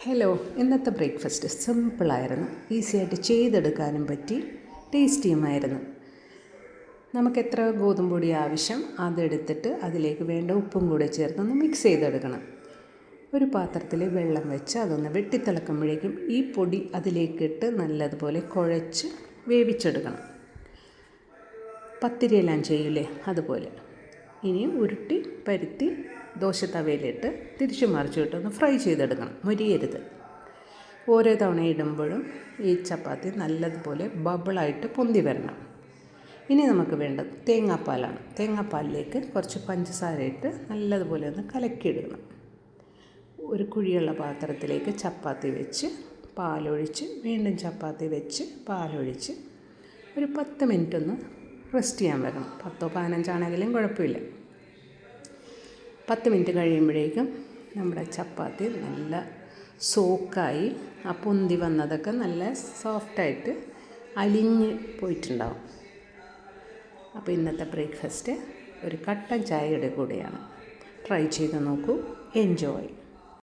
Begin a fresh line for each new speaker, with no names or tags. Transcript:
Hello, ഇന്നത്തെ breakfast സിമ്പിളായിരുന്നു, ഈസിയായിട്ട് ചെയ്തെടുക്കാനും പറ്റി, ടേസ്റ്റിയുമായിരുന്നു. നമുക്ക് എത്ര ഗോതമ്പ് പൊടി ആവശ്യം അതെടുത്തിട്ട് അതിലേക്ക് വേണ്ട ഉപ്പും കൂടെ ചേർത്തൊന്ന് മിക്സ് ചെയ്തെടുക്കണം. ഒരു പാത്രത്തിൽ വെള്ളം വെച്ച് അതൊന്ന് വെട്ടിത്തിളക്കുമ്പോഴേക്കും ഈ പൊടി അതിലേക്കിട്ട് നല്ലതുപോലെ കുഴച്ച് വേവിച്ചെടുക്കണം. പത്തിരിയെല്ലാം ചെയ്യില്ലേ അതുപോലെ. ഇനി ഉരുട്ടി പരുത്തി ദോശത്തവയിലിട്ട് തിരിച്ചു മറിച്ചിട്ടൊന്ന് ഫ്രൈ ചെയ്തെടുക്കണം. മൊരിയരുത്. ഓരോ തവണ ഇടുമ്പോഴും ഈ ചപ്പാത്തി നല്ലതുപോലെ ബബിളായിട്ട് പൊന്തി വരണം. ഇനി നമുക്ക് വേണ്ടത് തേങ്ങാപ്പാലാണ്. തേങ്ങാപ്പാലിലേക്ക് കുറച്ച് പഞ്ചസാര ഇട്ട് നല്ലതുപോലെ ഒന്ന് കലക്കിയിടണം. ഒരു കുഴിയുള്ള പാത്രത്തിലേക്ക് ചപ്പാത്തി വെച്ച് പാലൊഴിച്ച് വീണ്ടും ചപ്പാത്തി വെച്ച് പാലൊഴിച്ച് ഒരു 10 മിനിറ്റ് ഒന്ന് റെസ്റ്റ് ചെയ്യാൻ വെക്കണം. 10 15 ആണെങ്കിലും കുഴപ്പമില്ല. 10 മിനിറ്റ് കഴിയുമ്പോഴേക്കും നമ്മുടെ ചപ്പാത്തി നല്ല സോക്കായി ആ പൊന്തി വന്നതൊക്കെ നല്ല സോഫ്റ്റായിട്ട് അലിഞ്ഞ് പോയിട്ടുണ്ടാവും. അപ്പോൾ ഇന്നത്തെ ബ്രേക്ക്ഫാസ്റ്റ് ഒരു കട്ടൻ ചായയുടെ കൂടെയാണ്. ട്രൈ ചെയ്ത് നോക്കൂ. എൻജോയ്.